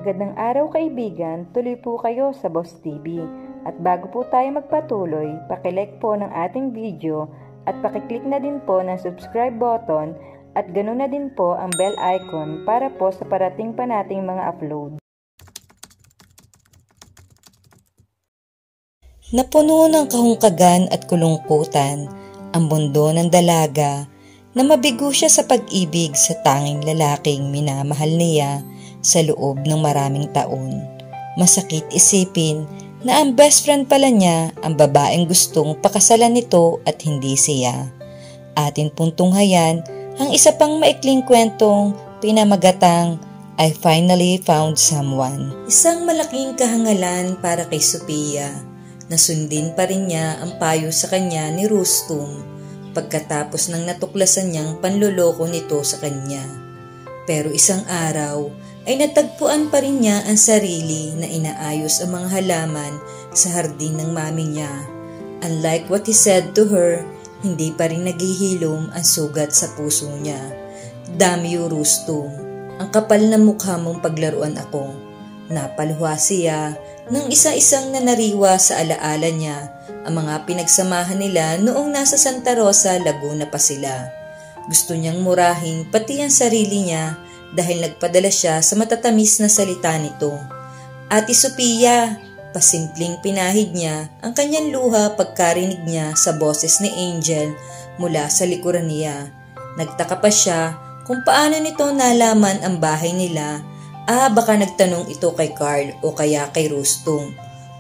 Magandang araw kaibigan, tuloy po kayo sa Boss TV. At bago po tayo magpatuloy, pakilike po ng ating video at pakiclick na din po ng subscribe button at ganoon na din po ang bell icon para po sa parating pa nating mga upload. Napuno ng kahungkagan at kulungkutan ang mundo ng dalaga na mabigo siya sa pag-ibig sa tanging lalaking minamahal niya sa loob ng maraming taon. Masakit isipin na ang best friend pala niya ang babaeng gustong pakasalan nito at hindi siya. Atin pong tunghayan ang isa pang maikling kwentong pinamagatang I Finally Found Someone. Isang malaking kahangalan para kay Sophia. Nasundin pa rin niya ang payo sa kanya ni Rustum pagkatapos ng natuklasan niyang panloloko nito sa kanya. Pero isang araw ay natagpuan pa rin niya ang sarili na inaayos ang mga halaman sa hardin ng mami niya. Unlike what he said to her, hindi pa rin naghihilom ang sugat sa puso niya. Damn you, Rustum. Ang kapal na mukha mong paglaruan ako. Napaluha siya nang isa-isang nanariwa sa alaala niya ang mga pinagsamahan nila noong nasa Santa Rosa, Laguna pa sila. Gusto niyang murahin pati ang sarili niya dahil nagpadala siya sa matatamis na salita nito. Ate Sophia, pasimpleng pinahid niya ang kanyang luha pagkarinig niya sa boses ni Angel mula sa likuran niya. Nagtaka pa siya kung paano nito nalaman ang bahay nila. Baka nagtanong ito kay Carl o kaya kay Rustum.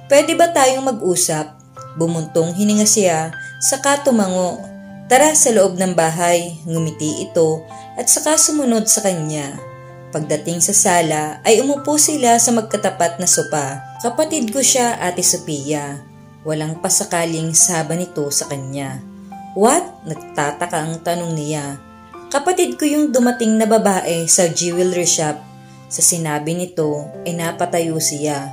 Pwede ba tayong mag-usap? Bumuntong hininga siya, saka tumango. Tara sa loob ng bahay, ngumiti ito at saka sumunod sa kanya. Pagdating sa sala ay umupo sila sa magkatapat na sopa. Kapatid ko siya, Ate Sophia. Walang pasakaling saba nito sa kanya. What? Nagtataka ang tanong niya. Kapatid ko yung dumating na babae sa jewelry shop. Sa sinabi nito ay napatayo siya.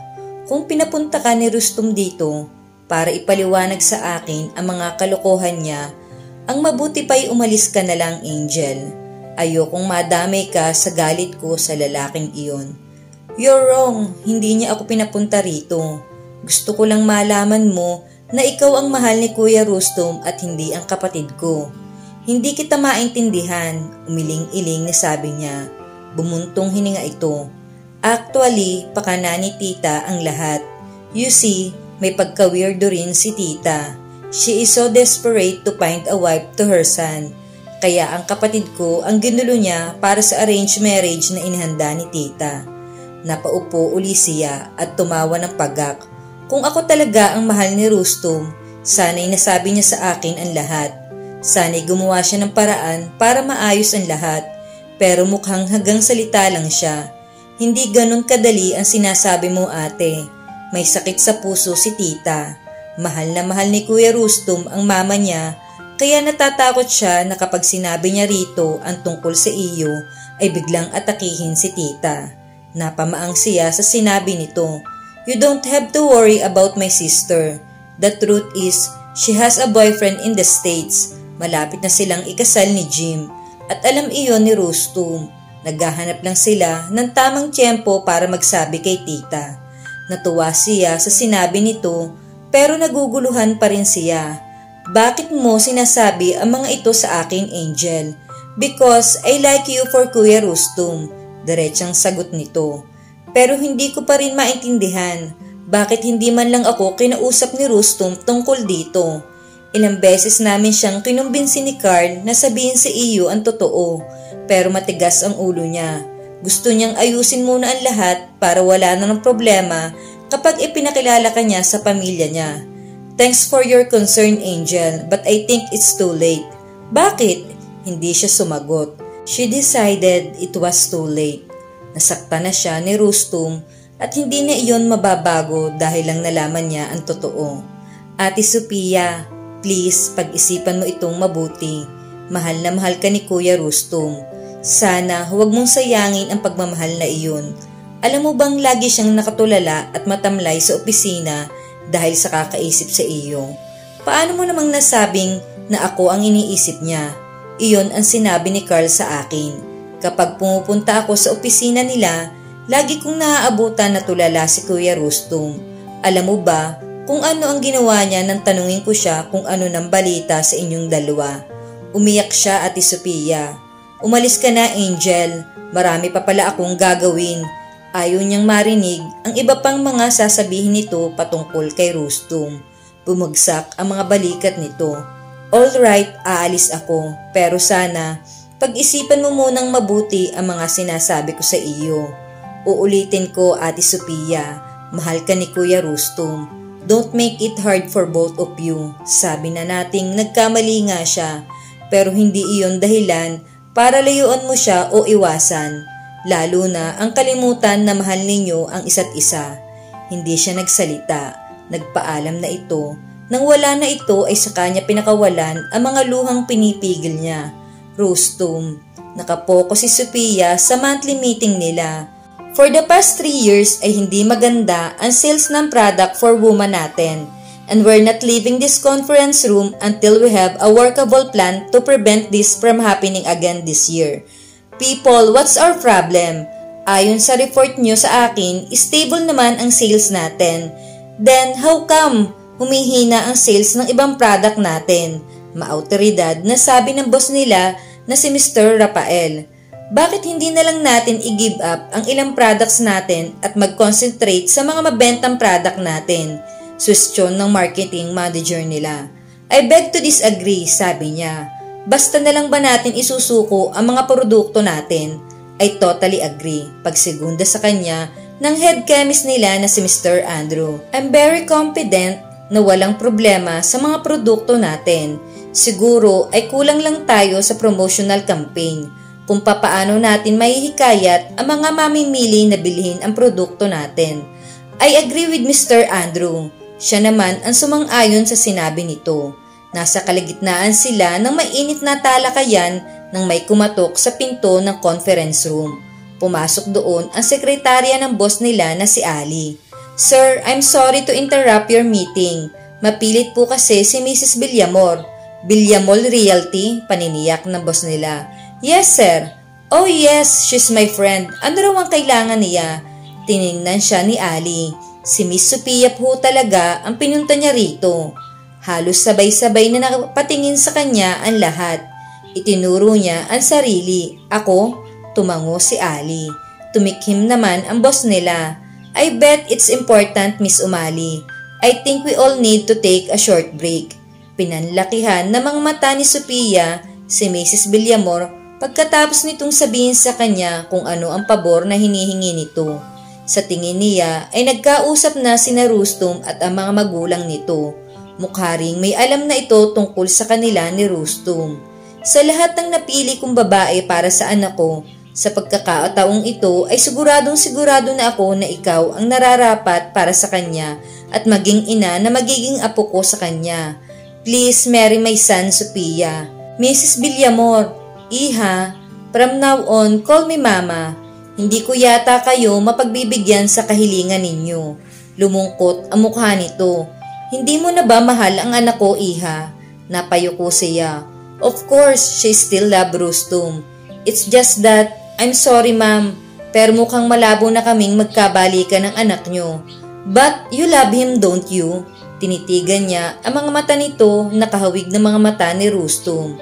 Kung pinapunta ka ni Rustum dito para ipaliwanag sa akin ang mga kalokohan niya, ang mabuti pa'y umalis ka na lang, Angel. Ayokong madamay ka sa galit ko sa lalaking iyon. You're wrong, hindi niya ako pinapunta rito. Gusto ko lang malaman mo na ikaw ang mahal ni Kuya Rustum at hindi ang kapatid ko. Hindi kita maintindihan, umiling-iling na sabi niya. Bumuntong hininga ito. Actually, pakana ni tita ang lahat. You see, may pagka-weirdo rin si tita. She is so desperate to find a wife to her son. Kaya ang kapatid ko ang ginulo niya para sa arranged marriage na inihanda ni tita. Napaupo uli siya at tumawa ng pagak. Kung ako talaga ang mahal ni Rustum, sana'y nasabi niya sa akin ang lahat. Sana'y gumawa siya ng paraan para maayos ang lahat. Pero mukhang hanggang salita lang siya. Hindi ganun kadali ang sinasabi mo, ate. May sakit sa puso si tita. Mahal na mahal ni Kuya Rustum ang mama niya, kaya natatakot siya na kapag sinabi niya rito ang tungkol sa iyo, ay biglang atakihin si tita. Napamaang siya sa sinabi nito. You don't have to worry about my sister. The truth is, she has a boyfriend in the States. Malapit na silang ikasal ni Jim. At alam iyon ni Rustum. Naghahanap lang sila ng tamang tiyempo para magsabi kay tita. Natuwa siya sa sinabi nito pero naguguluhan pa rin siya. Bakit mo sinasabi ang mga ito sa akin, Angel? Because I like you for Kuya Rustum. Diretsang sagot nito. Pero hindi ko pa rin maintindihan. Bakit hindi man lang ako kinausap ni Rustum tungkol dito? Ilang beses namin siyang kinumbinsi ni Carl na sabihin sa iyo ang totoo, pero matigas ang ulo niya. Gusto niyang ayusin muna ang lahat para wala na ng problema kapag ipinakilala ka niya sa pamilya niya. Thanks for your concern, Angel, but I think it's too late. Bakit? Hindi siya sumagot. She decided it was too late. Nasakta na siya ni Rustum at hindi na iyon mababago dahil lang nalaman niya ang totoo. Ate Sophia, please, pag-isipan mo itong mabuti. Mahal na mahal ka ni Kuya Rustum. Sana huwag mong sayangin ang pagmamahal na iyon. Alam mo bang lagi siyang nakatulala at matamlay sa opisina dahil sa kakaisip sa iyo? Paano mo namang nasabing na ako ang iniisip niya? Iyon ang sinabi ni Carl sa akin. Kapag pumupunta ako sa opisina nila, Lagi kong naaabutan na tulala si Kuya Rustum. Alam mo ba kung ano ang ginawa niya nang tanungin ko siya kung ano ng balita sa inyong dalawa? Umiyak siya, Ate Sophia. Umalis ka na, Angel. Marami pa pala akong gagawin. Ayaw niyang marinig ang iba pang mga sasabihin nito patungkol kay Rustum. Bumagsak ang mga balikat nito. Alright, aalis ako. Pero sana, pag-isipan mo munang mabuti ang mga sinasabi ko sa iyo. Uulitin ko, Ate Sophia. Mahal ka ni Kuya Rustum. Don't make it hard for both of you. Sabi na nating nagkamali nga siya. Pero hindi iyon dahilan para layuan mo siya o iwasan. Lalo na ang kalimutan na mahal ninyo ang isa't isa. Hindi siya nagsalita. Nagpaalam na ito. Nang wala na ito ay sa kanya pinakawalan ang mga luhang pinipigil niya. Rustum. Nakapokus si Sophia sa monthly meeting nila. For the past 3 years ay hindi maganda ang sales ng product for woman natin. And we're not leaving this conference room until we have a workable plan to prevent this from happening again this year. People, what's our problem? Ayon sa report nyo sa akin, stable naman ang sales natin. Then, how come humihina ang sales ng ibang product natin? Maautoridad na sabi ng boss nila na si Mr. Rafael. Bakit hindi na lang natin i-give up ang ilang products natin at mag-concentrate sa mga mabentang product natin? Suwestyon ng marketing manager nila. I beg to disagree, sabi niya. Basta na lang ba natin isusuko ang mga produkto natin? I totally agree. Pagsegunda sa kanya ng head chemist nila na si Mr. Andrew. I'm very confident na walang problema sa mga produkto natin. Siguro ay kulang lang tayo sa promotional campaign kung papaano natin mahihikayat ang mga mamimili na bilhin ang produkto natin. I agree with Mr. Andrew. Siya naman ang sumang-ayon sa sinabi nito. Nasa kalagitnaan sila ng mainit na talakayan nang may kumatok sa pinto ng conference room. Pumasok doon ang sekretarya ng boss nila na si Ali. Sir, I'm sorry to interrupt your meeting. Mapilit po kasi si Mrs. Villamor. Villamor Realty, paniniyak ng boss nila. Yes, sir. Oh yes, she's my friend. Ano raw ang kailangan niya? Tiningnan siya ni Ali. Si Miss Sophia po talaga ang pinunta niya rito. Halos sabay-sabay na nakapatingin sa kanya ang lahat. Itinuro niya ang sarili. Ako, tumango si Ali. Tumikhim naman ang boss nila. I bet it's important, Miss Umali. I think we all need to take a short break. Pinanlakihan ng mga mata ni Sophia si Mrs. Villamor pagkatapos nitong sabihin sa kanya kung ano ang pabor na hinihingi nito. Sa tingin niya ay nagkausap na sina Rustum at ang mga magulang nito. Mukha ring may alam na ito tungkol sa kanila ni Rustum. Sa lahat ng napili kong babae para sa anak ko, sa pagkakataong ito ay sigurado na ako na ikaw ang nararapat para sa kanya at maging ina na magiging apo ko sa kanya. Please marry my son, Sophia. Mrs. Villamor, Iha, from now on, call me Mama. Hindi ko yata kayo mapagbibigyan sa kahilingan ninyo. Lumungkot ang mukha nito. Hindi mo na ba mahal ang anak ko, Iha? Napayuko siya. Of course, she still love Rustum. It's just that, I'm sorry ma'am, pero mukhang malabo na kaming magkabalikan ng anak nyo. But you love him, don't you? Tinitigan niya ang mga mata nito na kahawig ng mga mata ni Rustum.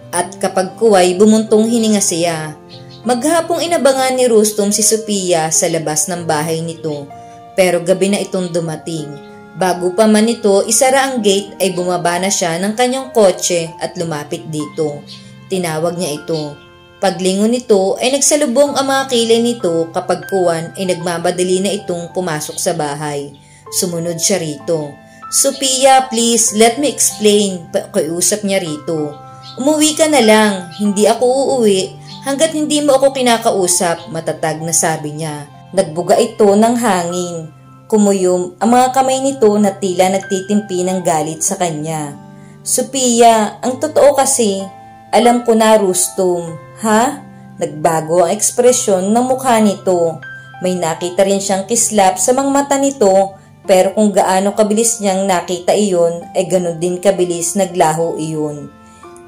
At kapag kuway, bumuntong hininga siya. Maghapong inabangan ni Rustum si Sophia sa labas ng bahay nito, pero gabi na itong dumating. Bago pa man ito isara ang gate ay bumaba na siya ng kanyang kotse at lumapit dito. Tinawag niya ito. Paglingon nito ay nagsalubong ang mga kilay nito kapag kuwan ay nagmamadali na itong pumasok sa bahay. Sumunod siya rito. Sophia, please, let me explain. Pakiusap niya rito. Umuwi ka na lang, hindi ako uuwi hanggat hindi mo ako kinakausap, matatag na sabi niya. Nagbuga ito ng hangin. Kumuyom ang mga kamay nito na tila nagtitimpi ng galit sa kanya. Sophia, ang totoo kasi, alam ko na Rustum. Ha? Nagbago ang ekspresyon ng mukha nito. May nakita rin siyang kislap sa mga mata nito, pero kung gaano kabilis niyang nakita iyon, ay ganun din kabilis naglaho iyon.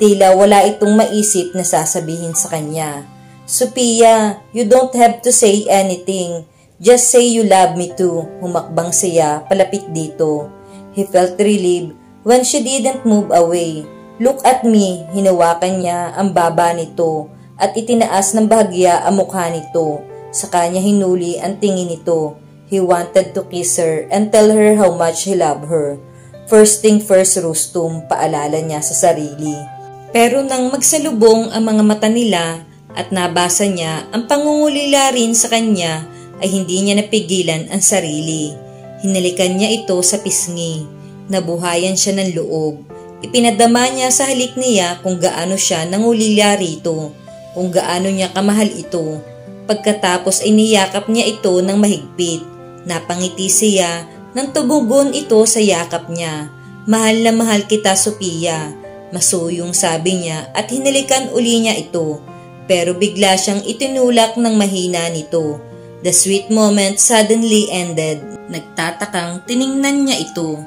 Tila wala itong maisip na sasabihin sa kanya. Sophia, you don't have to say anything. Just say you love me too, humakbang siya palapit dito. He felt relieved when she didn't move away. Look at me, hinawakan niya ang baba nito at itinaas ng bahagya ang mukha nito. Sa kanya hinuli ang tingin nito. He wanted to kiss her and tell her how much he loved her. First thing first, Rustum, paalala niya sa sarili. Pero nang magsalubong ang mga mata nila at nabasa niya ang pangungulila rin sa kanya, ay hindi niya napigilan ang sarili. Hinalikan niya ito sa pisngi. Nabuhayan siya ng loob. Ipinadama niya sa halik niya kung gaano siya nangulila rito, kung gaano niya kamahal ito. Pagkatapos ay niyakap niya ito ng mahigpit. Napangiti siya nang tumugon ito sa yakap niya. Mahal na mahal kita, Sophia. Masuyong sabi niya at hinalikan uli niya ito. Pero bigla siyang itinulak ng mahina nito. The sweet moment suddenly ended. Nagtatakang tiningnan niya ito.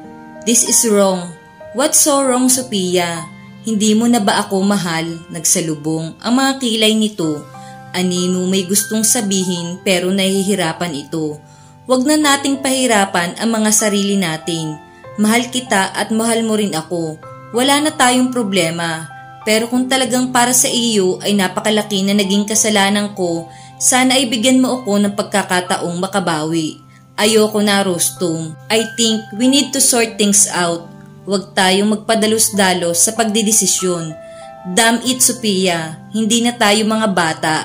This is wrong. What's so wrong, Sophia? Hindi mo na ba ako mahal? Nagsalubong ang mga kilay nito. Anino may gustong sabihin pero nahihirapan ito. Huwag na nating pahirapan ang mga sarili natin. Mahal kita at mahal mo rin ako. Wala na tayong problema. Pero kung talagang para sa iyo ay napakalaki na naging kasalanan ko, sana ay bigyan mo ako ng pagkakataong makabawi. Ayoko na, Rustum. I think we need to sort things out. Huwag tayong magpadalos-dalos sa pagdidesisyon. Damn it, Sophia. Hindi na tayo mga bata.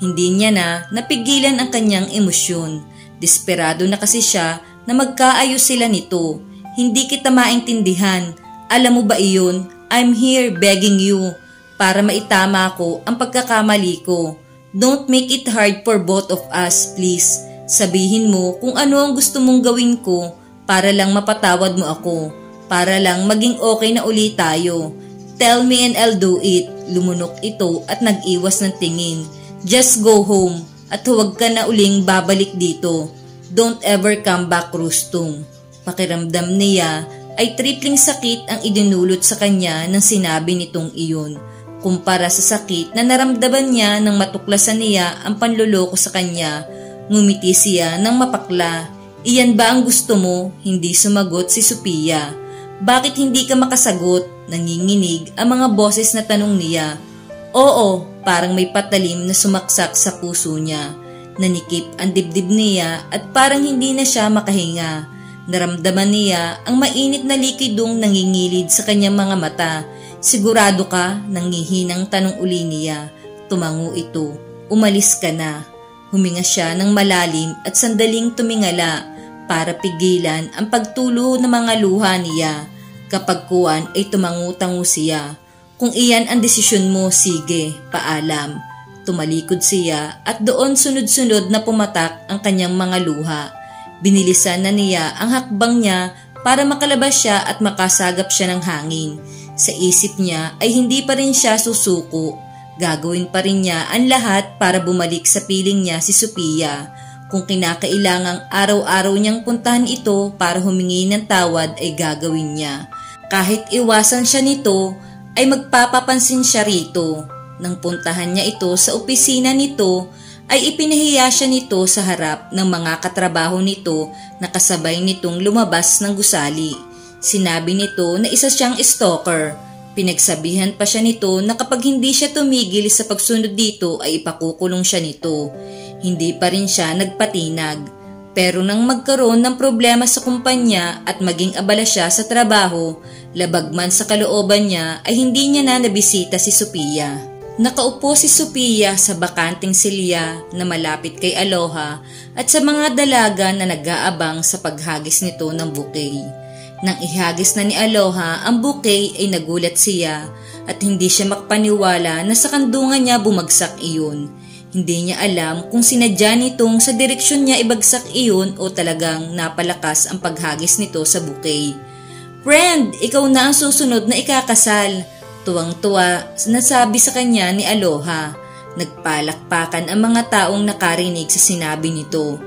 Hindi niya na napigilan ang kanyang emosyon. Desperado na kasi siya na magkaayos sila nito. Hindi kita maintindihan. Alam mo ba iyon? I'm here begging you para maitama ko ang pagkakamali ko. Don't make it hard for both of us, please. Sabihin mo kung ano ang gusto mong gawin ko para lang mapatawad mo ako. Para lang maging okay na uli tayo. Tell me and I'll do it. Lumunok ito at nag-iwas ng tingin. Just go home at huwag ka na uling babalik dito. Don't ever come back, Rustum. Pakiramdam niya ay tripling sakit ang idinulot sa kanya nang sinabi nitong iyon. Kumpara sa sakit na naramdaman niya nang matuklasan niya ang panloloko sa kanya, ngumiti siya ng mapakla. Iyan ba ang gusto mo? Hindi sumagot si Sophia. Bakit hindi ka makasagot? Nanginginig ang mga boses na tanong niya. Oo, parang may patalim na sumaksak sa puso niya. Nanikip ang dibdib niya at parang hindi na siya makahinga. Naramdaman niya ang mainit na likidong nangingilid sa kanyang mga mata. Sigurado ka? Nangihinang tanong uli niya. Tumango ito. Umalis ka na. Huminga siya ng malalim at sandaling tumingala para pigilan ang pagtulo ng mga luha niya. Kapag kuwan ay tumangu-tango siya. Kung iyan ang desisyon mo, sige, paalam. Tumalikod siya at doon sunod-sunod na pumatak ang kanyang mga luha. Binilisan na niya ang hakbang niya para makalabas siya at makasagap siya ng hangin. Sa isip niya ay hindi pa rin siya susuko. Gagawin pa rin niya ang lahat para bumalik sa piling niya si Sophia. Kung kinakailangang araw-araw niyang puntahan ito para humingi ng tawad ay gagawin niya. Kahit iwasan siya nito ay magpapapansin siya rito. Nang puntahan niya ito sa opisina nito ay ipinahiya siya nito sa harap ng mga katrabaho nito na kasabay nitong lumabas ng gusali. Sinabi nito na isa siyang stalker. Pinagsabihan pa siya nito na kapag hindi siya tumigil sa pagsunod dito ay ipakukulong siya nito. Hindi pa rin siya nagpatinag. Pero nang magkaroon ng problema sa kumpanya at maging abala siya sa trabaho, labag man sa kalooban niya ay hindi niya na nabisita si Sophia. Nakaupo si Sophia sa bakanting silya na malapit kay Aloha at sa mga dalaga na nag-aabang sa paghagis nito ng bouquet. Nang ihagis na ni Aloha ang bouquet ay nagulat siya at hindi siya makapaniwala na sa kandungan niya bumagsak iyon. Hindi niya alam kung sinadya nitong sa direksyon niya ibagsak iyon o talagang napalakas ang paghagis nito sa bouquet. Friend, ikaw na ang susunod na ikakasal. Tuwang-tuwa nasabi sa kanya ni Aloha. Nagpalakpakan ang mga taong nakarinig sa sinabi nito.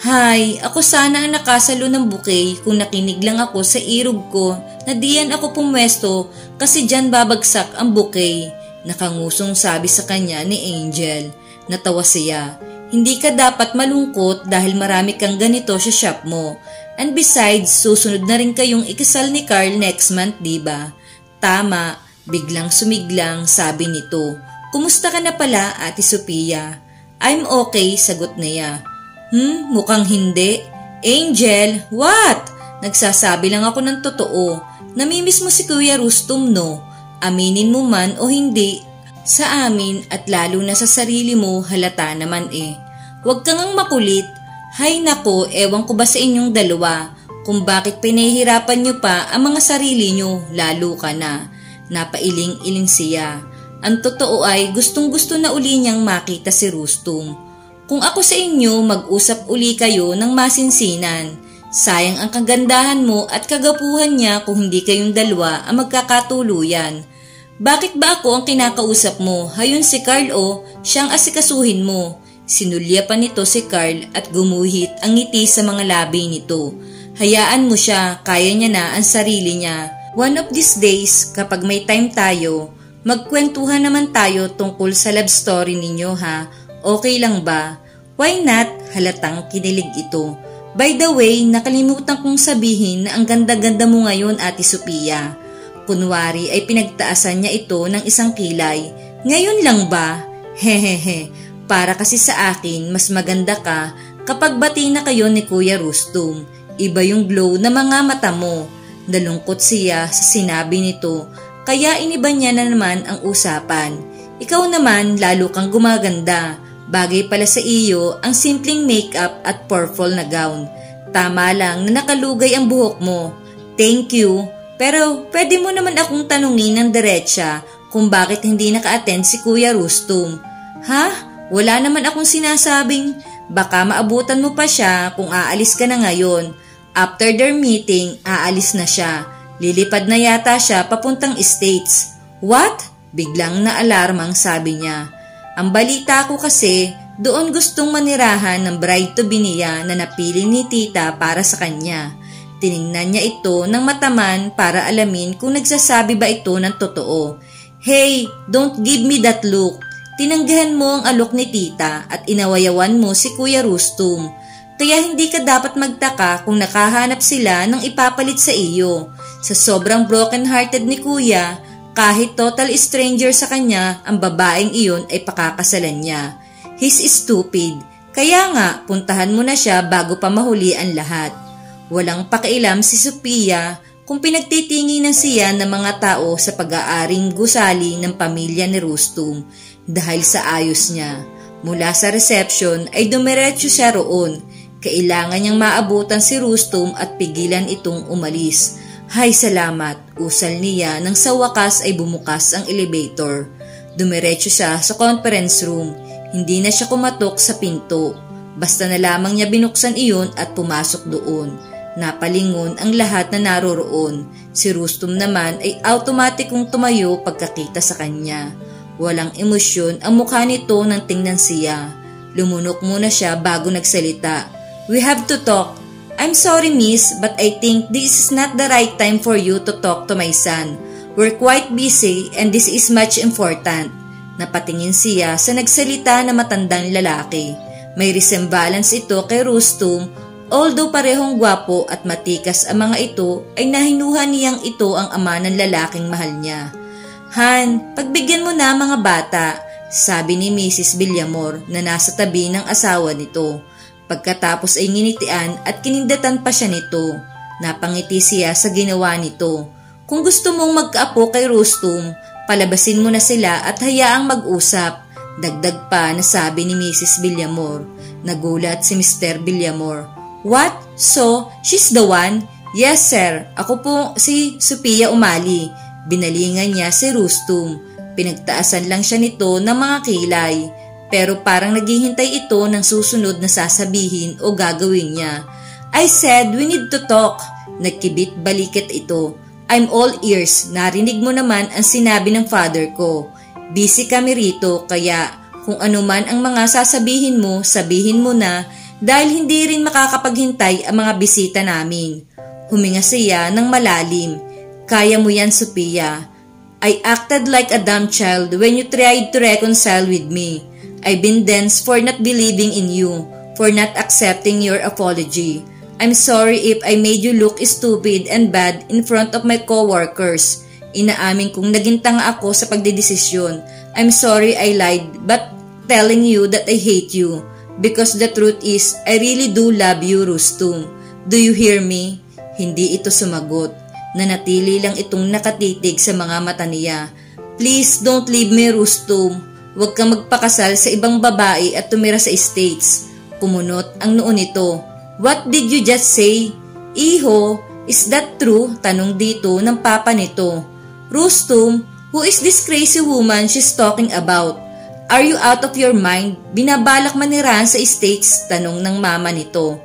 Hay, ako sana ang nakasalo ng bouquet kung nakinig lang ako sa irog ko na diyan ako pumwesto kasi diyan babagsak ang bouquet. Nakangusong sabi sa kanya ni Angel. Natawa siya. Hindi ka dapat malungkot dahil marami kang ganito sa shop mo. And besides, susunod na rin kayong ikasal ni Carl next month, diba? Tama, biglang sumiglang sabi nito. Kumusta ka na pala, Ate Sophia? I'm okay, sagot niya. Mukhang hindi. Angel, what? Nagsasabi lang ako ng totoo. Namimiss mo si Kuya Rustum, no? Aminin mo man o hindi, sa amin at lalo na sa sarili mo halata naman eh. Huwag kang makulit. Hay nako, ewan ko ba sa inyong dalawa kung bakit pinahihirapan nyo pa ang mga sarili nyo, lalo ka na. Napailing-iling siya. Ang totoo ay gustong-gusto na uli niyang makita si Rustum. Kung ako sa inyo, mag-usap uli kayo ng masinsinan. Sayang ang kagandahan mo at kagapuhan niya kung hindi kayong dalawa ang magkakatuluyan. Bakit ba ako ang kinakausap mo? Hayun si Carl o siyang asikasuhin mo. Sinulya pa nito si Carl at gumuhit ang ngiti sa mga labi nito. Hayaan mo siya, kaya niya na ang sarili niya. One of these days, kapag may time tayo, magkwentuhan naman tayo tungkol sa love story ninyo ha. Okay lang ba? Why not? Halatang kinilig ito. By the way, nakalimutan kong sabihin na ang ganda-ganda mo ngayon, Ate Sophia. Kunwari ay pinagtaasan niya ito ng isang kilay. Ngayon lang ba? Hehehe, para kasi sa akin mas maganda ka kapag bati na kayo ni Kuya Rustum. Iba yung glow na mga mata mo. Nalungkot siya sa sinabi nito, kaya iniba niya na naman ang usapan. Ikaw naman lalo kang gumaganda. Bagay pala sa iyo ang simpleng makeup at purple na gown. Tama lang na nakalugay ang buhok mo. Thank you. Pero pwede mo naman akong tanungin ng diretsa kung bakit hindi naka-attend si Kuya Rustum. Ha? Wala naman akong sinasabing. Baka maabutan mo pa siya kung aalis ka na ngayon. After their meeting, aalis na siya. Lilipad na yata siya papuntang States. What? Biglang naalarmang sabi niya. Ang balita ko kasi, doon gustong manirahan ng bride-to-be niya na napili ni tita para sa kanya. Tiningnan niya ito ng mataman para alamin kung nagsasabi ba ito ng totoo. Hey, don't give me that look. Tinanggihan mo ang alok ni tita at inawayawan mo si Kuya Rustum. Kaya hindi ka dapat magtaka kung nakahanap sila ng ipapalit sa iyo. Sa sobrang broken-hearted ni Kuya, kahit total stranger sa kanya, ang babaeng iyon ay pakakasalan niya. He's stupid. Kaya nga, puntahan mo na siya bago pa mahuli ang lahat. Walang pakialam si Sophia kung pinagtitinginan siya ng mga tao sa pag-aaring gusali ng pamilya ni Rustum dahil sa ayos niya. Mula sa reception ay dumiretso siya roon. Kailangan niyang maabutan si Rustum at pigilan itong umalis. Hay salamat, usal niya nang sa wakas ay bumukas ang elevator. Dumiretso siya sa conference room. Hindi na siya kumatok sa pinto. Basta na lamang niya binuksan iyon at pumasok doon. Napalingon ang lahat na naroroon. Si Rustum naman ay automatikong tumayo pagkakita sa kanya. Walang emosyon ang mukha nito nang tingnan siya. Lumunok muna siya bago nagsalita. We have to talk. I'm sorry miss, but I think this is not the right time for you to talk to my son. We're quite busy and this is much important. Napatingin siya sa nagsalita na matandang lalaki. May resemblance ito kay Rustum. Although parehong gwapo at matikas ang mga ito, ay nahinuhan niyang ito ang ama ng lalaking mahal niya. Han, pagbigyan mo na mga bata, sabi ni Mrs. Villamor na nasa tabi ng asawa nito. Pagkatapos ay nginitian at kinindatan pa siya nito. Napangiti siya sa ginawa nito. Kung gusto mong magkaapo kay Rustum, palabasin mo na sila at hayaang mag-usap. Dagdag pa na sabi ni Mrs. Villamor. Nagulat si Mr. Villamor. What? So, she's the one? Yes, sir. Ako po si Sophia Umali. Binalingan niya si Rustum. Pinagtaasan lang siya nito ng mga kilay. Pero parang naghihintay ito ng susunod na sasabihin o gagawin niya. I said we need to talk. Nagkibit balikit ito. I'm all ears. Narinig mo naman ang sinabi ng father ko. Busy kami rito kaya kung ano man ang mga sasabihin mo, sabihin mo na dahil hindi rin makakapaghintay ang mga bisita namin. Huminga siya ng malalim. Kaya mo yan, Sophia. I acted like a dumb child when you tried to reconcile with me. I've been dense for not believing in you, for not accepting your apology. I'm sorry if I made you look stupid and bad in front of my coworkers. Inaamin kong naging tanga ako sa pagdedesisyon. I'm sorry I lied, but telling you that I hate you. Because the truth is, I really do love you, Rustum. Do you hear me? Hindi ito sumagot. Nanatili lang itong nakatitig sa mga mata niya. Please don't leave me, Rustum. Huwag kang magpakasal sa ibang babae at tumira sa States. Kumunot ang noo nito. What did you just say? Iho, is that true? Tanong dito ng papa nito. Rustum, who is this crazy woman she's talking about? Are you out of your mind? Binabalak manirahan sa States? Tanong ng mama nito.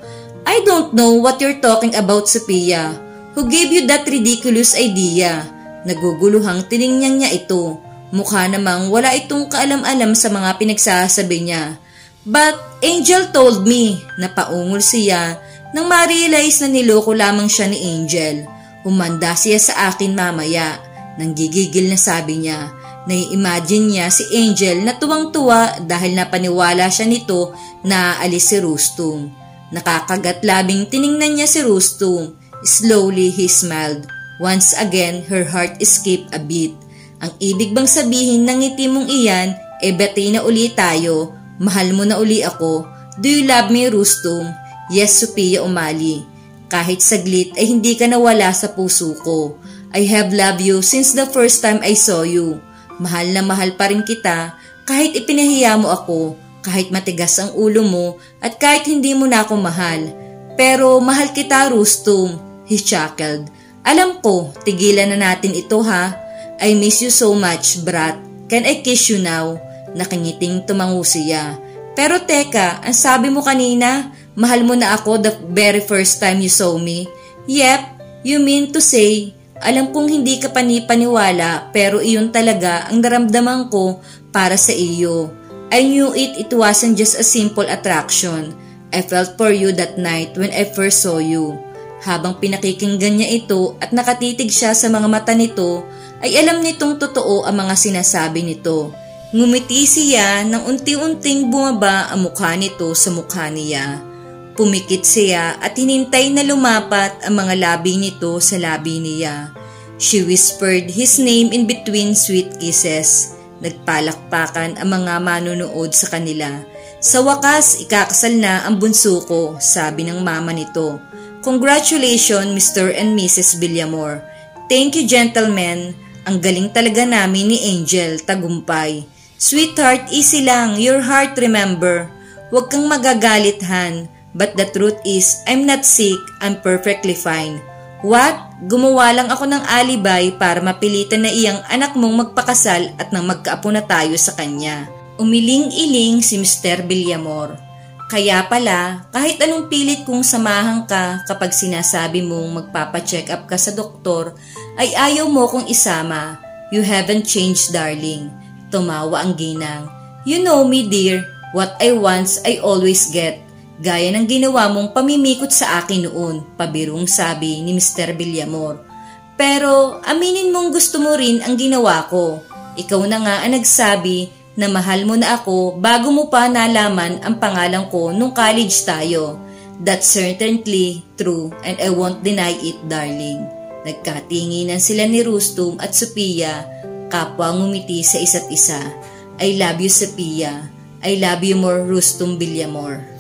I don't know what you're talking about, Sophia. Who gave you that ridiculous idea? Naguguluhang tiningnan niya ito. Mukha namang wala itong kaalam-alam sa mga pinagsasabi niya. But Angel told me, napaungol siya nang ma-realize na niloko lamang siya ni Angel. Humanda siya sa akin mamaya. Nang gigigil na sabi niya, nai-imagine niya si Angel na tuwang-tuwa dahil napaniwala siya nito na aalis si Rustum. Nakakagat labing tiningnan niya si Rustum. Slowly he smiled. Once again, her heart escaped a beat. Ang ibig bang sabihin ng ngiti mong iyan, bati na uli tayo. Mahal mo na uli ako. Do you love me, Rustum? Yes, Sophia umali. Kahit saglit ay hindi ka nawala sa puso ko. I have loved you since the first time I saw you. Mahal na mahal pa rin kita kahit ipinahiya mo ako, kahit matigas ang ulo mo at kahit hindi mo na ako mahal. Pero mahal kita, Rustum. He chuckled. Alam ko, tigilan na natin ito ha. I miss you so much, brat. Can I kiss you now? Nakangiting tumango siya. Pero teka, ang sabi mo kanina, mahal mo na ako the very first time you saw me. Yep, you mean to say, alam kong hindi ka panipaniwala pero iyon talaga ang naramdaman ko para sa iyo. I knew it wasn't just a simple attraction. I felt for you that night when I first saw you. Habang pinakikinggan niya ito at nakatitig siya sa mga mata nito, ay alam nitong totoo ang mga sinasabi nito. Ngumiti siya nang unti-unting bumaba ang mukha nito sa mukha niya. Pumikit siya at hinintay na lumapat ang mga labi nito sa labi niya. She whispered his name in between sweet kisses. Nagpalakpakan ang mga manunood sa kanila. Sa wakas, ikakasal na ang bunso ko, sabi ng mama nito. Congratulations, Mr. and Mrs. Villamor. Thank you, gentlemen. Ang galing talaga namin ni Angel, tagumpay. Sweetheart, easy lang. Your heart, remember. Huwag kang magagalit, Han. But the truth is, I'm not sick. I'm perfectly fine. What? Gumawa lang ako ng alibay para mapilitan na iyang anak mong magpakasal at nang magkaapo na tayo sa kanya. Umiling-iling si Mr. Villamor. Kaya pala, kahit anong pilit kong samahan ka kapag sinasabi mong magpapacheck up ka sa doktor, ay ayaw mo kong isama. You haven't changed, darling. Tumawa ang ginang. You know me, dear. What I want, I always get. Gaya ng ginawa mong pamimikot sa akin noon, pabirong sabi ni Mr. Villamor. Pero aminin mong gusto mo rin ang ginawa ko. Ikaw na nga ang nagsabi na mahal mo na ako bago mo pa nalaman ang pangalan ko nung college tayo. That's certainly true and I won't deny it, darling. Nagkatinginan sila ni Rustum at Sophia, kapwa ngumiti sa isa't isa. I love you, Sophia. I love you more, Rustum Villamor.